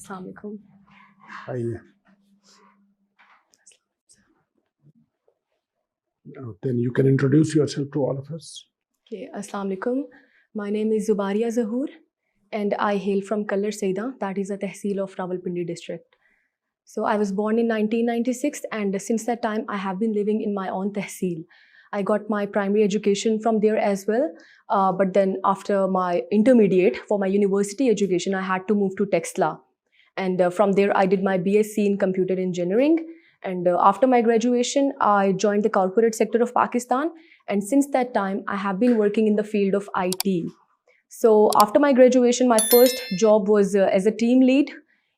Assalamu alaikum. Hi. Then you can introduce yourself to all of us. Okay, Assalamu alaikum. My name is Zubaria Zahoor and I hail from Kallar Saida, that is a tehsil of Rawalpindi district. So I was born in 1996 and since that time I have been living in my own tehsil. I got my primary education from there as well, but then after my intermediate for my university education I had to move to Texla, and from there I did my BSc in computer engineering, and after my graduation I joined the corporate sector of Pakistan, and since that time I have been working in the field of IT. So after my graduation my first job was as a team lead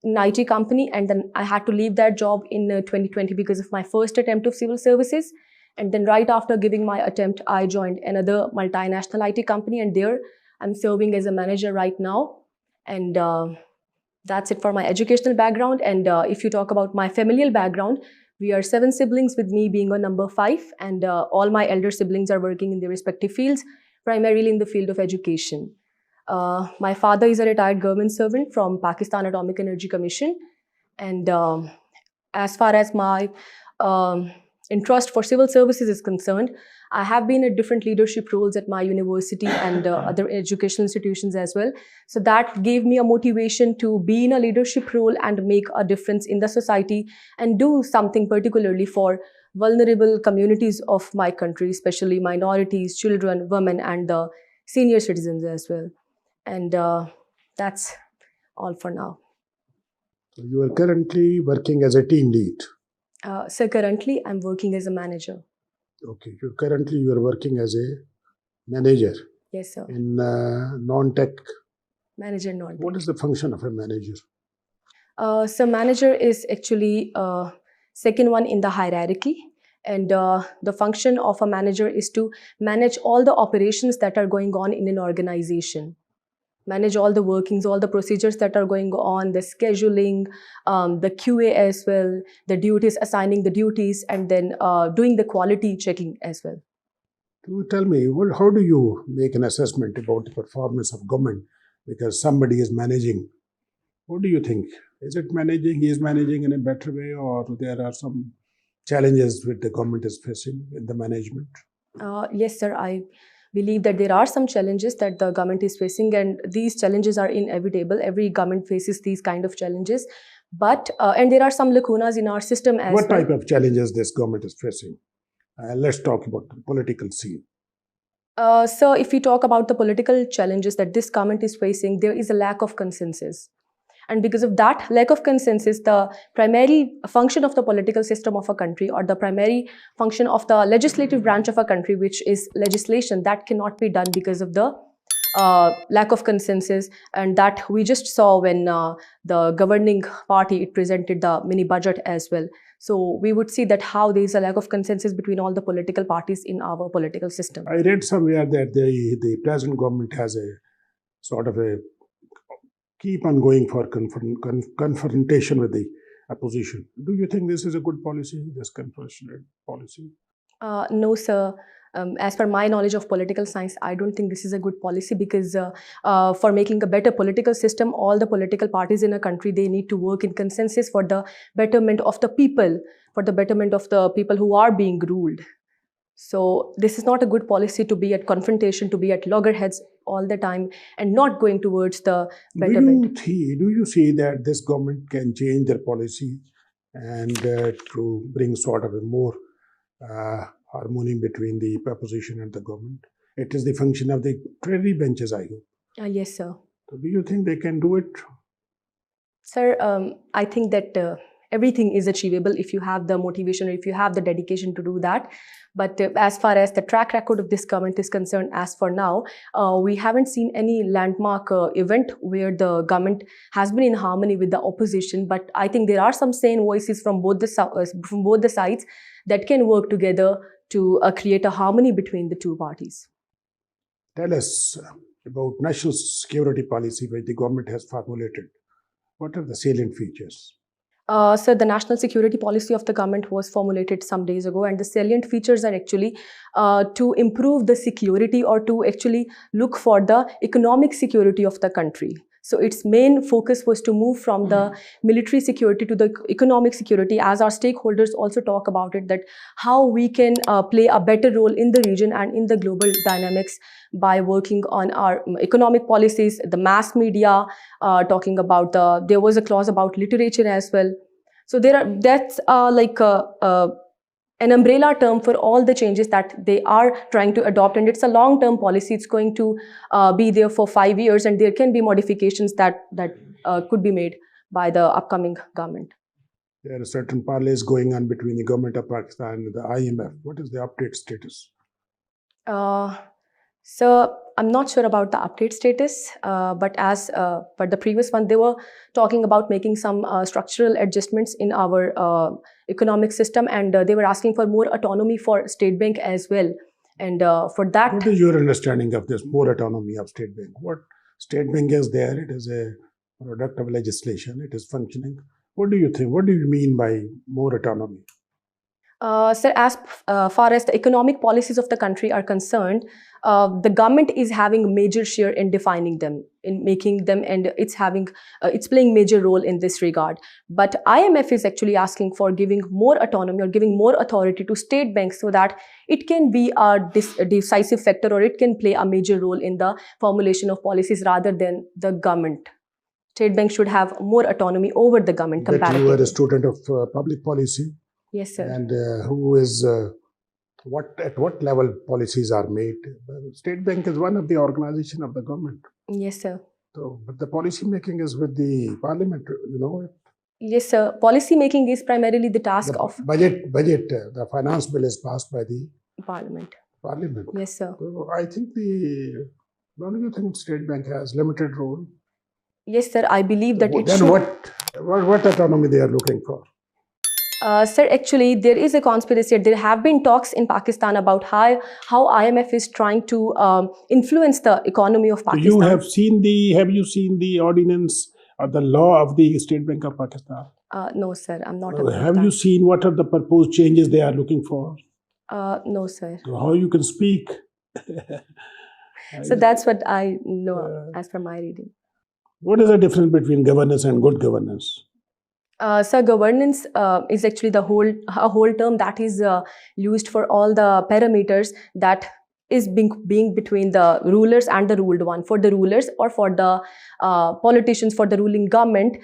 in an IT company, and then I had to leave that job in 2020 because of my first attempt of civil services. And then right after giving my attempt, I joined another multinational IT company, and there I'm serving as a manager right now. And that's it for my educational background. And if you talk about my familial background, we are 7 siblings with me being on number 5, and all my elder siblings are working in their respective fields, primarily in the field of education. My father is a retired government servant from Pakistan Atomic Energy Commission. And as far as my interest for civil services is concerned, I have been at different leadership roles at my university and other educational institutions as well. So that gave me a motivation to be in a leadership role and make a difference in the society and do something particularly for vulnerable communities of my country, especially minorities, children, women, and the senior citizens as well. And that's all for now. So you are currently working as a team lead. So currently I'm working as a manager. Okay. You are working as a manager. Yes, sir. In non-tech. Manager non-tech. What is the function of a manager? So manager is actually second one in the hierarchy. And the function of a manager is to manage all the operations that are going on in an organization. Manage all the workings, all the procedures that are going on, the scheduling, the QA as well, the duties, assigning the duties, and then doing the quality checking as well. Tell me, how do you make an assessment about the performance of government? Because somebody is managing. What do you think? Is it managing? He is managing in a better way, or there are some challenges which the government is facing in the management? Yes, sir. I believe that there are some challenges that the government is facing, and these challenges are inevitable. Every government faces these kind of challenges, but and there are some lacunas in our system as well. What type of challenges this government is facing? Let's talk about the political scene. So if we talk about the political challenges that this government is facing, there is a lack of consensus. And because of that lack of consensus, the primary function of the political system of a country, or the primary function of the legislative branch of a country, which is legislation, that cannot be done because of the lack of consensus. And that we just saw when the governing party presented the mini budget as well. So we would see that how there is a lack of consensus between all the political parties in our political system. I read somewhere that the present government has a sort of a keep on going for confrontation with the opposition. Do you think this is a good policy, this confrontation policy? No, sir. As per my knowledge of political science, I don't think this is a good policy, because for making a better political system, all the political parties in a country, they need to work in consensus for the betterment of the people, for the betterment of the people who are being ruled. So this is not a good policy to be at confrontation, to be at loggerheads all the time and not going towards the betterment. Do you see that this government can change their policy and to bring sort of a more harmony between the opposition and the government? It is the function of the treasury benches, I hope. Yes, sir. So do you think they can do it? Sir, I think that everything is achievable if you have the motivation or if you have the dedication to do that. But as far as the track record of this government is concerned, as for now, we haven't seen any landmark event where the government has been in harmony with the opposition. But I think there are some sane voices from both the sides that can work together to create a harmony between the two parties. Tell us about national security policy which the government has formulated. What are the salient features? So the national security policy of the government was formulated some days ago, and the salient features are actually to improve the security, or to actually look for the economic security of the country. So its main focus was to move from the military security to the economic security, as our stakeholders also talk about it, that how we can play a better role in the region and in the global dynamics by working on our economic policies, the mass media, talking about there was a clause about literature as well. So that's like an umbrella term for all the changes that they are trying to adopt, and it's a long-term policy. It's going to be there for 5 years, and there can be modifications that could be made by the upcoming government. There are certain parleys going on between the government of Pakistan and the IMF. What is the update status? So I'm not sure about the update status, but the previous one, they were talking about making some structural adjustments in our economic system, and they were asking for more autonomy for State Bank as well. And for that, what is your understanding of this more autonomy of State Bank? What State Bank is there? It is a product of legislation. It is functioning. What do you think? What do you mean by more autonomy? Sir, as far as the economic policies of the country are concerned, the government is having a major share in defining them, in making them, and it's playing major role in this regard. But IMF is actually asking for giving more autonomy or giving more authority to state banks so that it can be a decisive factor, or it can play a major role in the formulation of policies rather than the government. State banks should have more autonomy over the government comparatively. But you are a student of public policy. Yes, sir. And who is at what level policies are made? State Bank is one of the organization of the government. Yes, sir. So, but the policy making is with the parliament, you know. Yes, sir. Policy making is primarily the task of budget. The finance bill is passed by the Parliament. Yes, sir. So I think don't you think State Bank has limited role? Yes, sir. I believe that then what autonomy they are looking for? Sir, actually, there is a conspiracy. There have been talks in Pakistan about how IMF is trying to influence the economy of Pakistan. Have you seen the ordinance or the law of the State Bank of Pakistan? No, sir, I'm not. Have you seen what are the proposed changes they are looking for? No, sir. So how you can speak? So that's what I know as per my reading. What is the difference between governance and good governance? So governance is actually a whole term that is used for all the parameters that is being between the rulers and the ruled one. For the rulers or for the politicians, for the ruling government,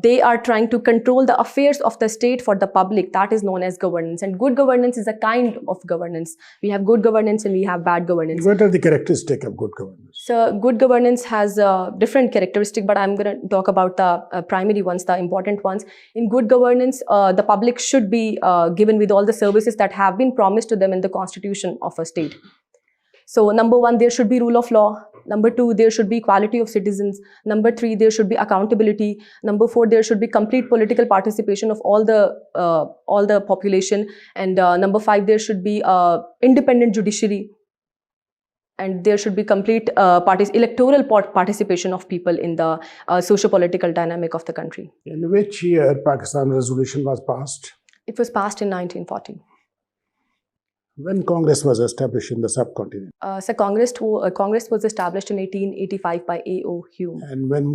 they are trying to control the affairs of the state for the public. That is known as governance. And good governance is a kind of governance. We have good governance and we have bad governance. What are the characteristics of good governance? So good governance has different characteristics, but I'm going to talk about the primary ones, the important ones. In good governance, the public should be given with all the services that have been promised to them in the constitution of a state. So number 1, there should be rule of law. Number 2, there should be equality of citizens. Number 3, there should be accountability. Number 4, there should be complete political participation of all the population. And number 5, there should be independent judiciary. And there should be complete electoral participation of people in the socio-political dynamic of the country. In which year Pakistan resolution was passed? It was passed in 1940. When Congress was established in the subcontinent? So Congress was established in 1885 by A.O. Hume. And when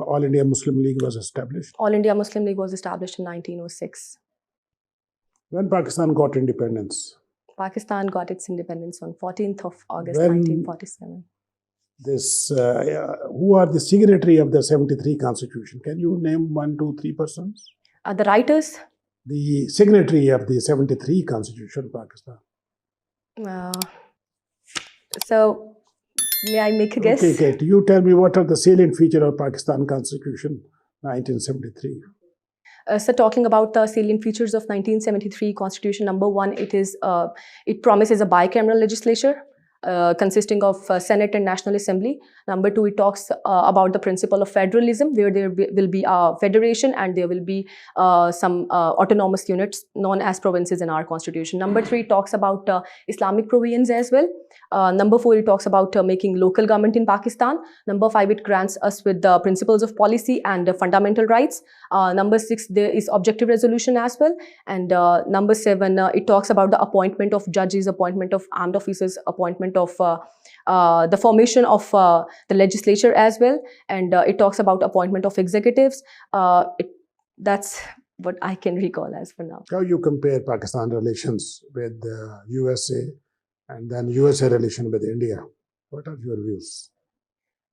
All India Muslim League was established? All India Muslim League was established in 1906. When Pakistan got independence? Pakistan got its independence on 14th of August 1947. Who are the signatory of the 73 Constitution? Can you name 1, 2, 3 persons? The writers? The signatory of the 73 Constitution of Pakistan. So, may I make a guess? Okay. You tell me what are the salient features of Pakistan Constitution 1973. So talking about the salient features of 1973 Constitution, number 1, it promises a bicameral legislature consisting of Senate and National Assembly. Number 2, it talks about the principle of federalism, where there will be a federation and there will be some autonomous units known as provinces in our constitution. Number 3, it talks about Islamic provisions as well. Number 4, it talks about making local government in Pakistan. Number 5, it grants us with the principles of policy and fundamental rights. Number 6, there is objective resolution as well. And number 7, it talks about the appointment of judges, appointment of armed officers, appointment of the formation of the legislature as well. And it talks about appointment of executives. That's what I can recall as for now. How you compare Pakistan relations with the USA and then USA relation with India? What are your views?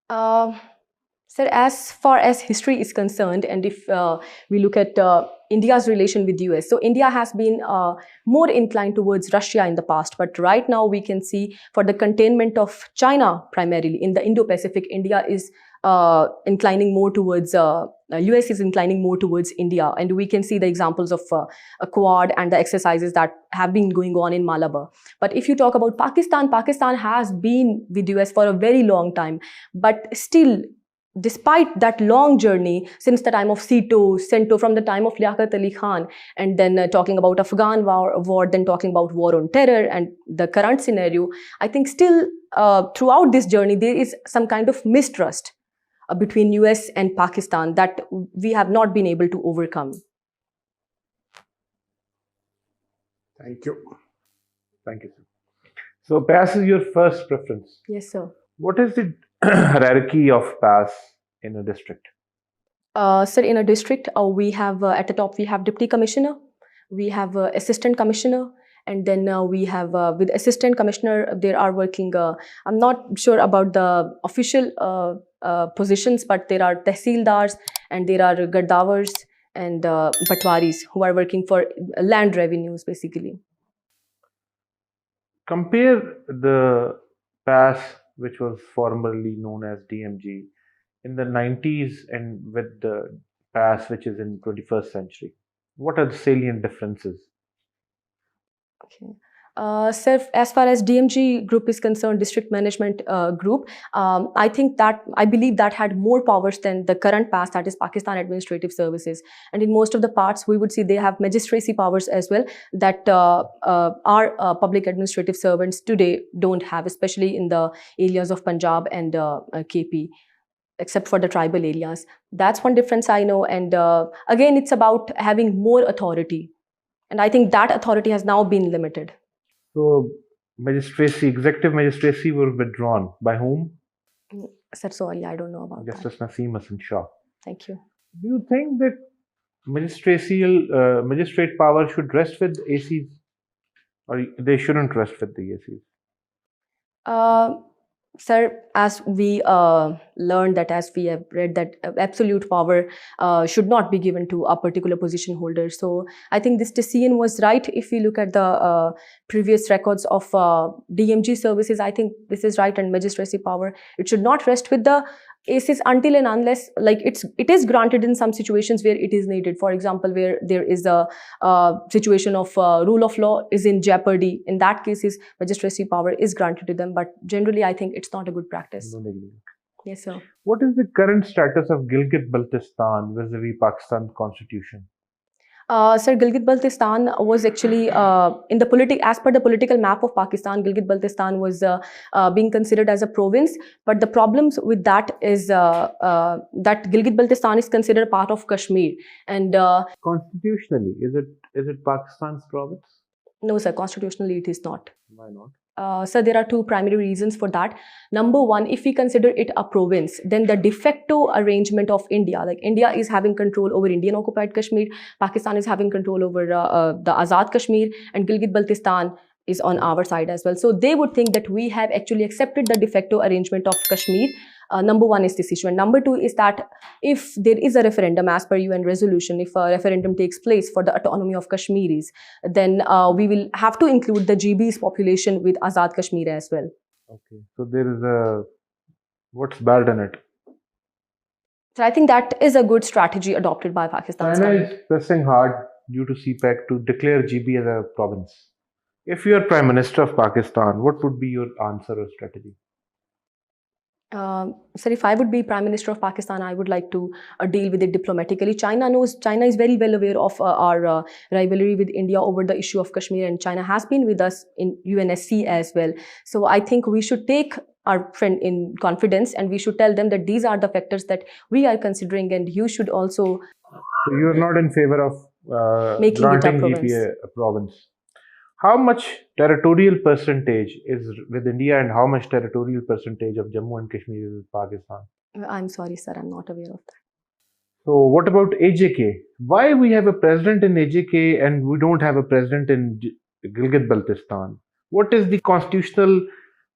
Sir, as far as history is concerned, and if we look at India's relation with US, so India has been more inclined towards Russia in the past, but right now we can see for the containment of China primarily in the Indo-Pacific, India is inclining more towards US is inclining more towards India, and we can see the examples of a Quad and the exercises that have been going on in Malabar. But if you talk about Pakistan, Pakistan has been with US for a very long time, but still, despite that long journey since the time of CENTO, from the time of Liaquat Ali Khan, and then talking about Afghan war, then talking about war on terror and the current scenario, I think still throughout this journey there is some kind of mistrust between US and Pakistan that we have not been able to overcome. Thank you. Thank you, sir. So PAS is your first preference. Yes, sir. What is the hierarchy of PAS in a district? Sir, in a district, we have at the top we have deputy commissioner, we have assistant commissioner, and then we have with assistant commissioner there are working. I'm not sure about the official positions, but there are tehsildars and there are gardawars and patwaris who are working for land revenues basically. Compare the PAS, which was formerly known as DMG, in the 90s and with the PAS, which is in 21st century. What are the salient differences? Okay. Sir, as far as DMG group is concerned, district management group, I believe that had more powers than the current PAS, that is Pakistan Administrative Services. And in most of the parts, we would see they have magistracy powers as well that our public administrative servants today don't have, especially in the areas of Punjab and KP, except for the tribal areas. That's one difference I know. And again, it's about having more authority. And I think that authority has now been limited. So, executive magistracy were withdrawn. By whom? Sir, sorry, I don't know about Justice Naseem Hassan Shah. Thank you. Do you think that magistrate power should rest with ACs? Or they shouldn't rest with the ACs? Sir, as we learned that, as we have read that absolute power should not be given to a particular position holder. So I think this decision was right. If we look at the previous records of DMG services, I think this is right. And magistracy power, it should not rest with the ACs until and unless it is granted in some situations where it is needed. For example, where there is a situation of rule of law is in jeopardy. In that case, magistracy power is granted to them. But generally, I think it's not a good practice. Yes, sir. What is the current status of Gilgit-Baltistan vis-a-vis Pakistan constitution? Sir, Gilgit-Baltistan was actually in the as per the political map of Pakistan, Gilgit-Baltistan was being considered as a province. But the problems with that is that Gilgit-Baltistan is considered a part of Kashmir. And constitutionally, is it Pakistan's province? No, sir. Constitutionally, it is not. Why not? So there are two primary reasons for that. Number one, if we consider it a province, then the de facto arrangement of India, like India is having control over Indian occupied Kashmir, Pakistan is having control over the Azad Kashmir, and Gilgit-Baltistan is on our side as well. So they would think that we have actually accepted the de facto arrangement of Kashmir. Number one is this issue. And number two is that if there is a referendum as per UN resolution, if a referendum takes place for the autonomy of Kashmiris, then we will have to include the GB's population with Azad Kashmir as well. Okay. So there is what's bad in it? So I think that is a good strategy adopted by Pakistan. China is pressing hard due to CPEC to declare GB as a province. If you are Prime Minister of Pakistan, what would be your answer or strategy? Sir, if I would be Prime Minister of Pakistan, I would like to deal with it diplomatically. China is very well aware of our rivalry with India over the issue of Kashmir, and China has been with us in UNSC as well. So I think we should take our friend in confidence, and we should tell them that these are the factors that we are considering, and you should also So you are not in favor of making it a granting province. GPA a province. How much territorial percentage is with India, and how much territorial percentage of Jammu and Kashmir is with Pakistan? I'm sorry, sir, I'm not aware of that. So what about AJK? Why we have a president in AJK and we don't have a president in Gilgit-Baltistan? What is the constitutional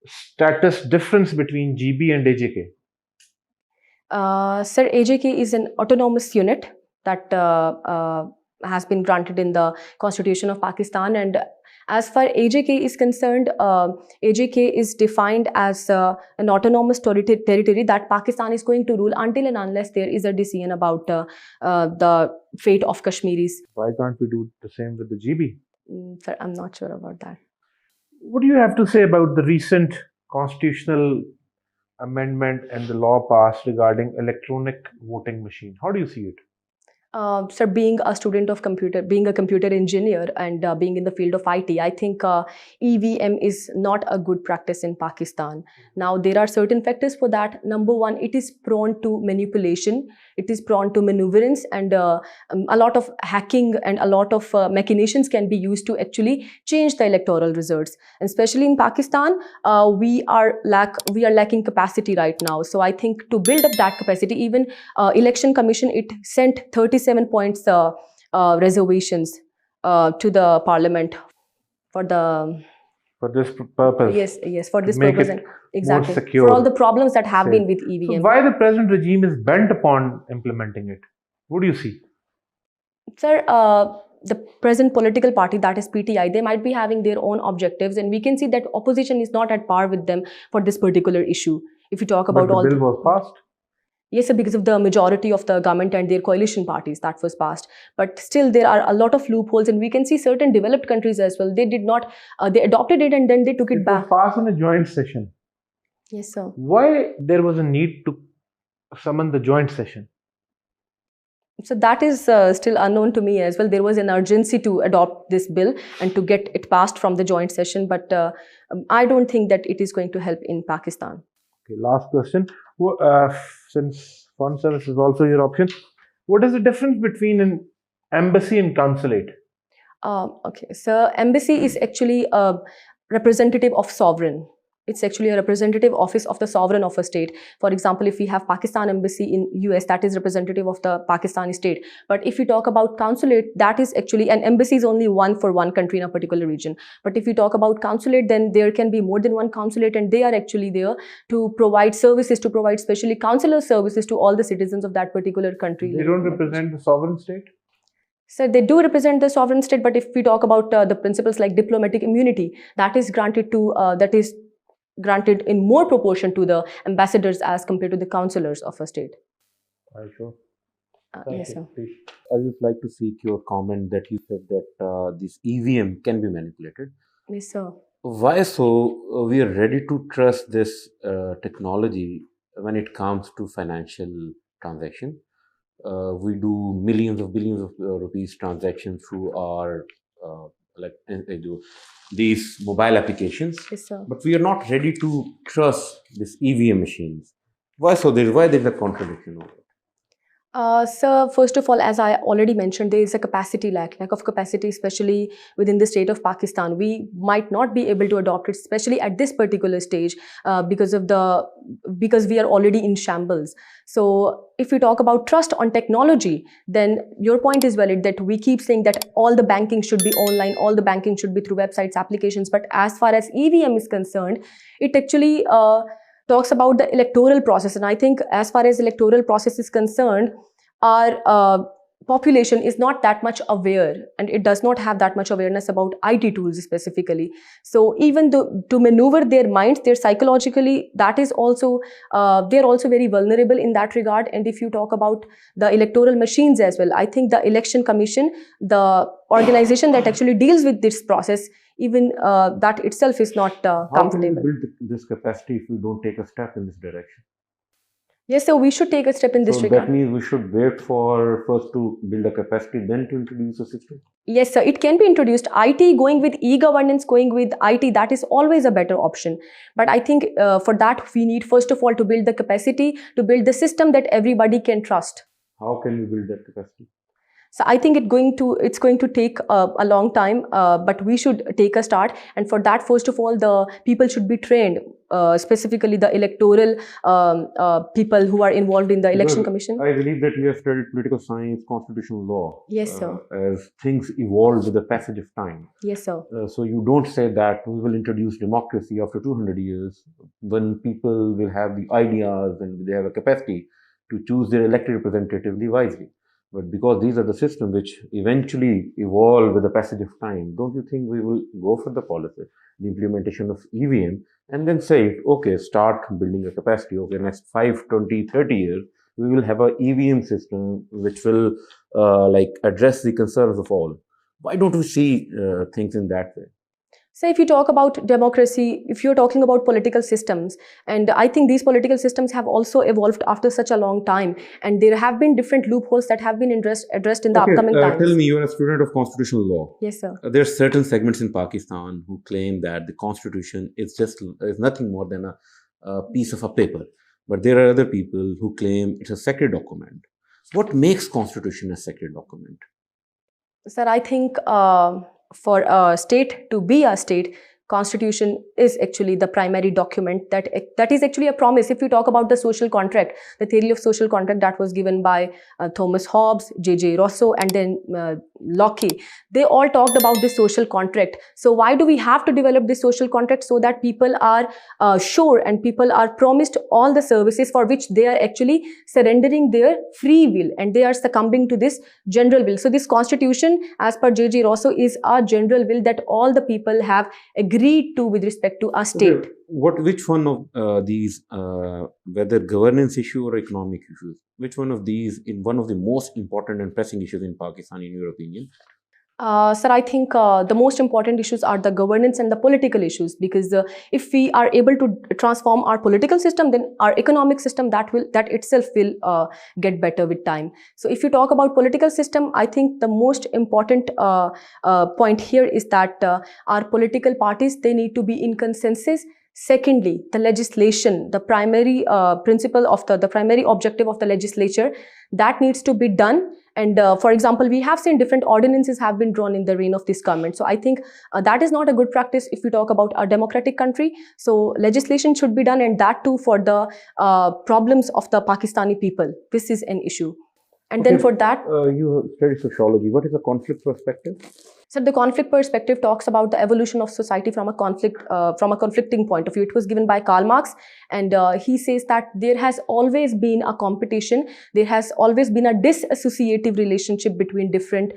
status difference between GB and AJK? Sir, AJK is an autonomous unit that has been granted in the Constitution of Pakistan. And as far AJK is concerned, AJK is defined as an autonomous territory that Pakistan is going to rule until and unless there is a decision about the fate of Kashmiris. Why can't we do the same with the GB? Sir, I'm not sure about that. What do you have to say about the recent constitutional amendment and the law passed regarding electronic voting machine? How do you see it? Sir, being a student of being a computer engineer and being in the field of IT, I think EVM is not a good practice in Pakistan. Now, there are certain factors for that. Number one, it is prone to manipulation. It is prone to maneuverance, and a lot of hacking and a lot of machinations can be used to actually change the electoral results. And especially in Pakistan, we are lacking capacity right now. So I think to build up that capacity, even Election Commission, it sent 37 points reservations to the Parliament for this purpose. Yes, for this make purpose, it and exactly more secure, for all the problems that have safe. been with EVM. So why the present regime is bent upon implementing it? What do you see? Sir, the present political party, that is PTI, they might be having their own objectives, and we can see that opposition is not at par with them for this particular issue. If you talk about But the bill was passed. Yes, sir, because of the majority of the government and their coalition parties, that was passed. But still, there are a lot of loopholes, and we can see certain developed countries as well. They did not, they adopted it and then they took it back. It was passed in a joint session. Yes, sir. Why there was a need to summon the joint session? So that is still unknown to me as well. There was an urgency to adopt this bill and to get it passed from the joint session, but I don't think that it is going to help in Pakistan. Okay, last question. Since foreign service is also your option, what is the difference between an embassy and consulate? Okay, so embassy is actually a representative of sovereign. It's actually a representative office of the sovereign of a state. For example, if we have Pakistan embassy in US, that is representative of the Pakistani state. But if you talk about consulate, that is actually, an embassy is only one for one country in a particular region. But if you talk about consulate, then there can be more than one consulate, and they are actually there to provide services, to provide especially consular services to all the citizens of that particular country. They don't represent the sovereign state? So they do represent the sovereign state, but if we talk about the principles like diplomatic immunity, that is granted granted in more proportion to the ambassadors as compared to the councillors of a state. Are you sure? Yes, sir. Please. I would like to seek your comment that you said that this EVM can be manipulated. Yes, sir. Why so? We are ready to trust this technology when it comes to financial transaction. We do millions of billions of rupees transactions through our these mobile applications. Yes, sir. But we are not ready to trust these EVM machines. Why so? Why there is a contradiction over it? So first of all, as I already mentioned, there is a lack of capacity, especially within the state of Pakistan. We might not be able to adopt it, especially at this particular stage, because we are already in shambles. So if we talk about trust on technology, then your point is valid that we keep saying that all the banking should be online, all the banking should be through websites, applications. But as far as EVM is concerned, it actually talks about the electoral process. And I think as far as electoral process is concerned, our population is not that much aware, and it does not have that much awareness about IT tools specifically. So even to maneuver their minds, their psychologically, that is also, they're also very vulnerable in that regard. And if you talk about the electoral machines as well, I think the Election Commission, the organization that actually deals with this process, even that itself is not comfortable. How can we build this capacity if we don't take a step in this direction? Yes, so we should take a step in this So regard. that means we should wait for first to build a capacity, then to introduce a system. Yes, sir, it can be introduced. IT, going with e-governance, going with IT, that is always a better option. But I think for that, we need first of all to build the capacity, to build the system that everybody can trust. How can we build that capacity? So I think it's going to take a long time, but we should take a start. And for that, first of all, the people should be trained, specifically the electoral people who are involved in the election Because commission. I believe that we have studied political science, constitutional law. Yes, sir. As things evolve with the passage of time. Yes, sir. So you don't say that we will introduce democracy after 200 years when people will have the ideas and they have a capacity to choose their elected representatively wisely. But because these are the systems which eventually evolve with the passage of time, don't you think we will go for the policy, the implementation of EVM, and then say, okay, start building a capacity. Okay, next 5, 20, 30 years, we will have a EVM system which will address the concerns of all. Why don't we see things in that way? So if you talk about democracy, if you're talking about political systems, and I think these political systems have also evolved after such a long time, and there have been different loopholes that have been addressed in the upcoming times. Tell me, you're a student of constitutional law. Yes, sir. There are certain segments in Pakistan who claim that the constitution is nothing more than a piece of a paper. But there are other people who claim it's a sacred document. What makes constitution a sacred document? Sir, I think for a state to be a state, constitution is actually the primary document that is actually a promise. If you talk about the social contract, the theory of social contract that was given by Thomas Hobbes, J.J. Rousseau, and then Locke, they all talked about this social contract. So why do we have to develop this social contract? So that people are sure and people are promised all the services for which they are actually surrendering their free will, and they are succumbing to this general will. So this constitution, as per J.J. Rousseau, is a general will that all the people have agreed to with respect to a state. Okay. Which one of these, whether governance issue or economic issues, which one of these in one of the most important and pressing issues in Pakistan, in your opinion? Sir, I think the most important issues are the governance and the political issues, because if we are able to transform our political system, then our economic system that itself will get better with time. So if you talk about political system, I think the most important point here is that our political parties, they need to be in consensus. Secondly, the legislation, the primary principle of the primary objective of the legislature, that needs to be done. And for example, we have seen different ordinances have been drawn in the reign of this government. So I think that is not a good practice if we talk about a democratic country. So legislation should be done, and that too for the problems of the Pakistani people. This is an issue. And Okay, then for that, you study sociology. What is the conflict perspective? so the conflict perspective talks about the evolution of society from a conflicting point of view. It was given by Karl Marx, and he says that there has always been a competition. There has always been a disassociative relationship between different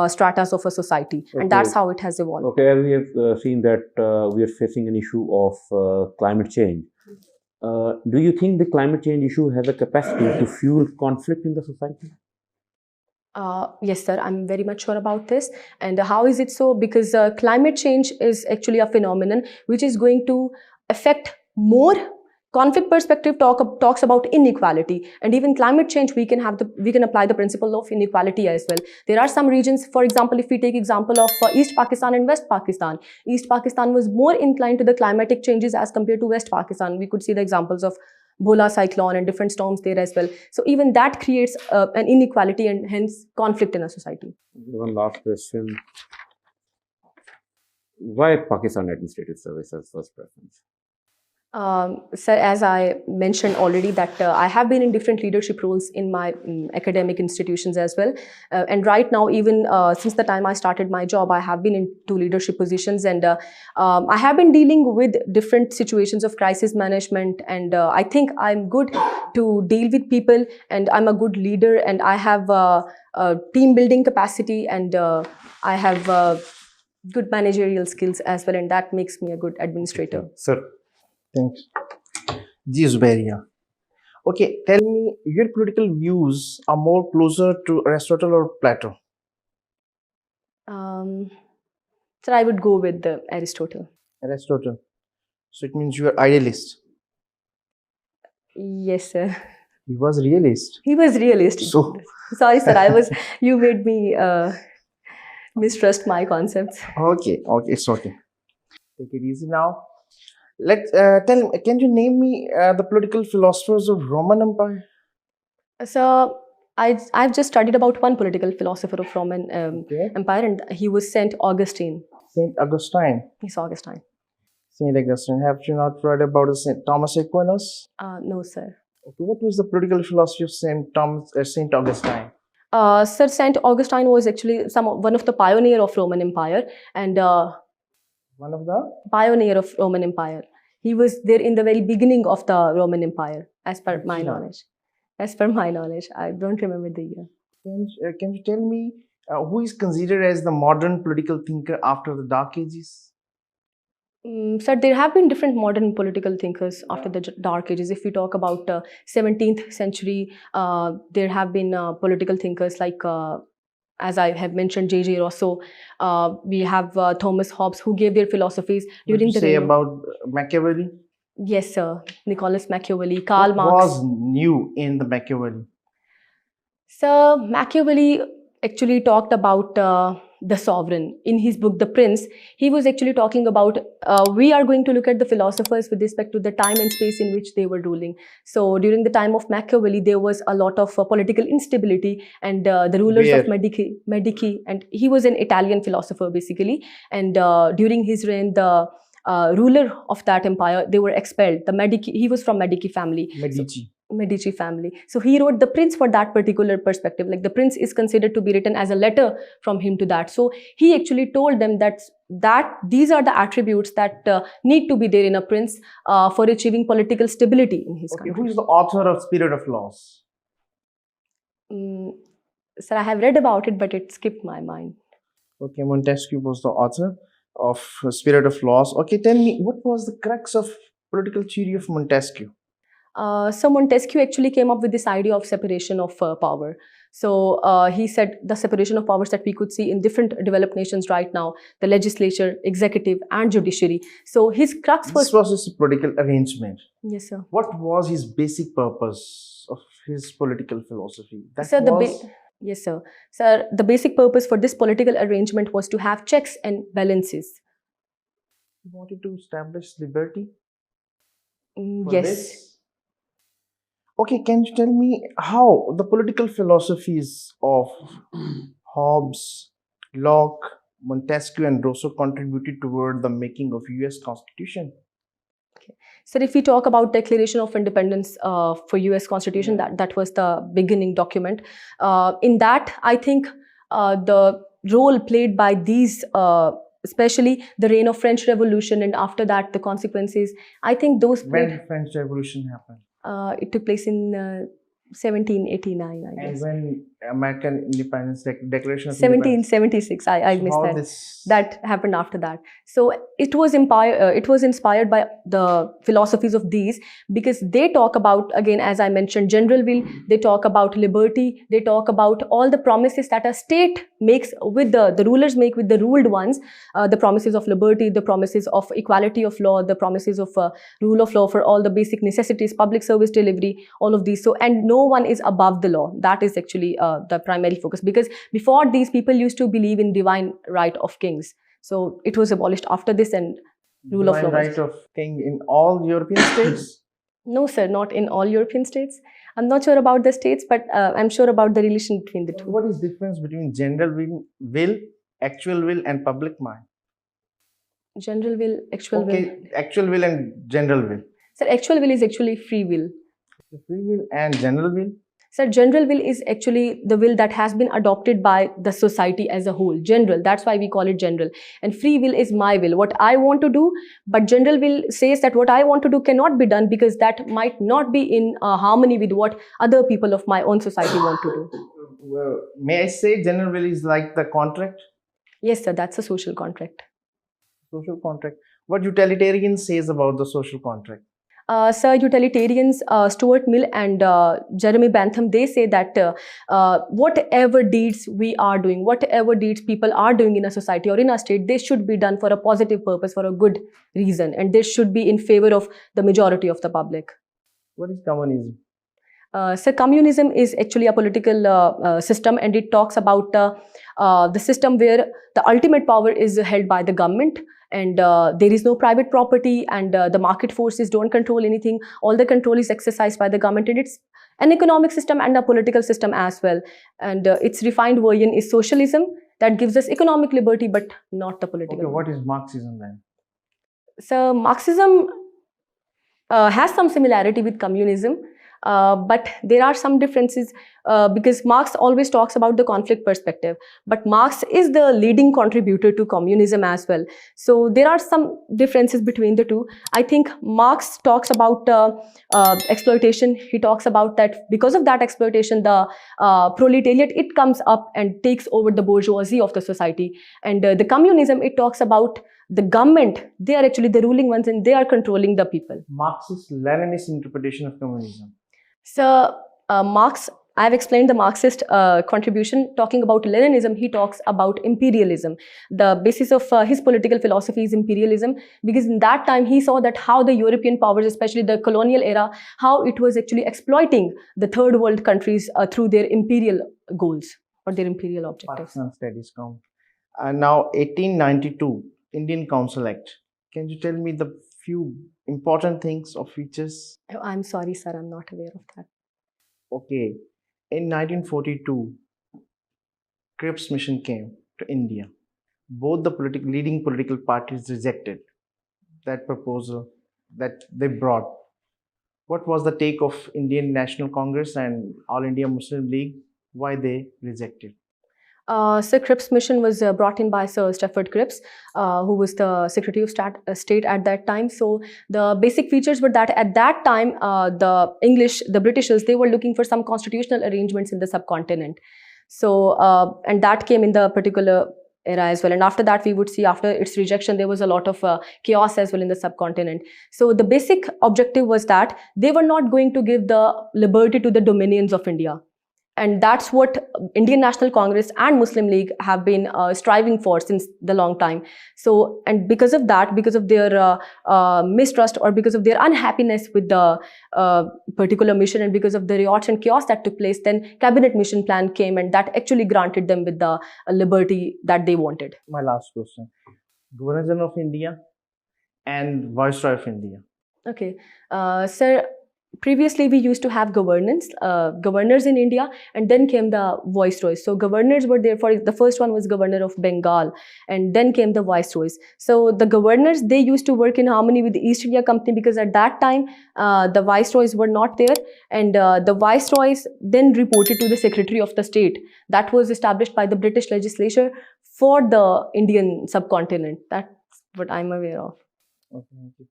stratas of a society, and that's how it has evolved. Okay, as we have seen that we are facing an issue of climate change. Do you think the climate change issue has a capacity to fuel conflict in the society? Yes, sir, I'm very much sure about this. And how is it so? Because climate change is actually a phenomenon which is going to affect more. Conflict perspective talks about inequality, and even climate change, we can apply the principle of inequality as well. There are some regions, for example, if we take example of East Pakistan and West Pakistan. East Pakistan was more inclined to the climatic changes as compared to West Pakistan. We could see the examples of Bhola cyclone and different storms there as well. So even that creates an inequality and hence conflict in a society. One last question. Why Pakistan Administrative Service as first preference? Sir, as I mentioned already, that I have been in different leadership roles in my academic institutions as well. And right now, even since the time I started my job, I have been in 2 leadership positions, and I have been dealing with different situations of crisis management. And I think I'm good to deal with people, and I'm a good leader, and I have team building capacity, and I have good managerial skills as well, and that makes me a good administrator. Sir. Thanks. Zubaria. Okay, tell me, your political views are more closer to Aristotle or Plato? So I would go with the Aristotle. Aristotle. So it means you are idealist. Yes, sir. He was realist. He was realist. So, Sorry, sir. You made me mistrust my concepts. okay, it's okay. Take it easy now. Can you name me the political philosophers of Roman Empire? So I've just studied about one political philosopher of Roman Okay. Empire, and he was Saint Augustine. Saint Augustine. He's Augustine. Saint Augustine. Have you not read about Saint Thomas Aquinas? No, sir. Okay, what was the political philosophy of Saint Augustine? Sir, Saint Augustine was actually one of the pioneer of Roman Empire, and One of the pioneer of Roman Empire. He was there in the very beginning of the Roman Empire, as per my Sure. knowledge. As per my knowledge, I don't remember the year. Can you tell me who is considered as the modern political thinker after the Dark Ages? Sir, there have been different modern political thinkers after the Dark Ages. If we talk about 17th century, there have been political thinkers like, as I have mentioned, J.J. Rousseau. We have Thomas Hobbes, who gave their philosophies What during you the say reign of- about Machiavelli? Yes, sir. Nicholas Machiavelli, Karl What Marx. was new in the Machiavelli? So Machiavelli actually talked about the sovereign in his book The Prince. He was actually talking about we are going to look at the philosophers with respect to the time and space in which they were ruling. So during the time of Machiavelli, there was a lot of political instability, and the rulers of Where? Medici, and he was an Italian philosopher basically. And during his reign, the ruler of that empire, they were expelled. The Medici, he was from Medici family. Medici family. So he wrote The Prince for that particular perspective. Like The Prince is considered to be written as a letter from him to that. So he actually told them that these are the attributes that need to be there in a prince for achieving political stability in his Okay, country. who is the author of Spirit of Laws? Sir, I have read about it, but it skipped my mind. Okay, Montesquieu was the author of Spirit of Laws. Okay, tell me, what was the crux of political theory of Montesquieu? So Montesquieu actually came up with this idea of separation of power. So he said the separation of powers that we could see in different developed nations right now, the legislature, executive, and judiciary. So his crux This was his political arrangement. Yes, sir. What was his basic purpose of his political philosophy? Sir, yes, sir. Sir, the basic purpose for this political arrangement was to have checks and balances. He wanted to establish liberty? For Yes. this? Okay, can you tell me how the political philosophies of Hobbes, Locke, Montesquieu, and Rousseau contributed toward the making of US Constitution? So if we talk about Declaration of Independence for US Constitution, that was the beginning document. In that, I think the role played by these, especially the reign of French Revolution, and after that the consequences, I think those When played, the French Revolution happened? it took place in 1789, I And guess. when American Independence Declaration of Independence? 1776, I So missed how that. this- That happened after that. So it was inspired by the philosophies of these, because they talk about, again, as I mentioned, general will. They talk about liberty. They talk about all the promises that a state makes with the rulers make with the ruled ones. The promises of liberty, the promises of equality of law, the promises of rule of law for all the basic necessities, public service delivery, all of these. So, and no one is above the law. That is actually the primary focus, because before these people used to believe in divine right of kings. So it was abolished after this, and rule of divine law. right of king in all European states? No, sir, not in all European states. I'm not sure about the states, but I'm sure about the relation between the two. What is the difference between general will, actual will, and public mind? General will, actual will. Okay, actual will and general will. Sir, actual will is actually free will. Free will and general will? Sir, general will is actually the will that has been adopted by the society as a whole. General, that's why we call it general. And free will is my will, what I want to do. But general will says that what I want to do cannot be done, because that might not be in harmony with what other people of my own society want to do. Well, may I say general will is like the contract? Yes, sir, that's a social contract. Social contract. What utilitarian says about the social contract? Sir, utilitarians, Stuart Mill and Jeremy Bentham, they say that whatever deeds we are doing, whatever deeds people are doing in a society or in a state, they should be done for a positive purpose, for a good reason, and this should be in favor of the majority of the public. What is communism? So communism is actually a political system, and it talks about the system where the ultimate power is held by the government, and there is no private property, and the market forces don't control anything. All the control is exercised by the government, and it's an economic system and a political system as well. And its refined version is socialism that gives us economic liberty, but not the political. Okay, what is Marxism then? So Marxism has some similarity with communism, but there are some differences because Marx always talks about the conflict perspective. But Marx is the leading contributor to communism as well. So there are some differences between the two. I think Marx talks about exploitation. He talks about that because of that exploitation, the proletariat, it comes up and takes over the bourgeoisie of the society. And the communism, it talks about the government, they are actually the ruling ones and they are controlling the people. Marxist-Leninist interpretation of communism. So Marx, I have explained the Marxist contribution. Talking about Leninism, he talks about imperialism. The basis of his political philosophy is imperialism, because in that time he saw that how the European powers, especially the colonial era, how it was actually exploiting the third world countries through their imperial goals or their imperial objectives. Pakistan Studies Count. Now 1892 Indian Council Act. Can you tell me the few important things or features? Oh, I'm sorry, sir, I'm not aware of that. Okay. In 1942, Cripps mission came to India. Both the leading political parties rejected that proposal that they brought. What was the take of Indian National Congress and All India Muslim League? Why they rejected? Sir Cripps mission was brought in by Sir Stafford Cripps, who was the Secretary of State at that time. So the basic features were that at that time, the Britishers, they were looking for some constitutional arrangements in the subcontinent. So, and that came in the particular era as well. And after that, we would see after its rejection, there was a lot of chaos as well in the subcontinent. So the basic objective was that they were not going to give the liberty to the dominions of India. And that's what Indian National Congress and Muslim League have been striving for since the long time. So, and because of that, because of their mistrust or because of their unhappiness with the particular mission and because of the riots and chaos that took place, then Cabinet Mission Plan came and that actually granted them with the liberty that they wanted. My last question. Governor General of India and Viceroy of India. Okay. Sir, previously, we used to have governors in India, and then came the viceroys. So governors were there for, the first one was governor of Bengal, and then came the viceroys. So the governors, they used to work in harmony with the East India Company, because at that time, the viceroys were not there. And the viceroys then reported to the Secretary of the State. That was established by the British legislature for the Indian subcontinent. That's what I'm aware of. Okay, thank you.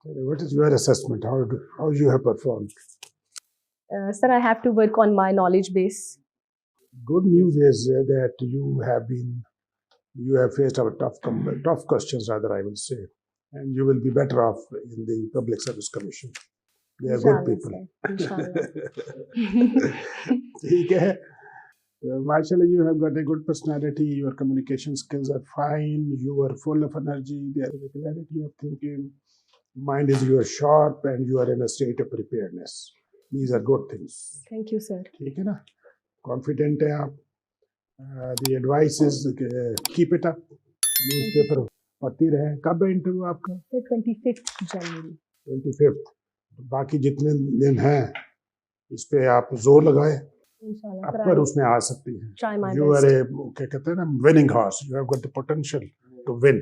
What is your assessment? How you have performed? Sir, I have to work on my knowledge base. Good news is that you have faced our tough questions, rather, I will say, and you will be better off in the Public Service Commission. They are good people. ठीक है. Mashallah, you have got a good personality. Your communication skills are fine. You are full of energy. There is a clarity of thinking. Mind is your sharp, and you are in a state of preparedness. These are good things. Thank you, sir. ठीक है ना? Confident है आप. The advice is keep it up. Newspaper पढ़ती रहे. कब है interview आपका? 25th January. 25th. बाकी जितने दिन हैं, इस पे आप जोर लगाए. Inshallah, अब पर उसमें आ सकती हैं. Try my You best. are a, क्या कहते हैं ना, winning horse. You have got the potential to win.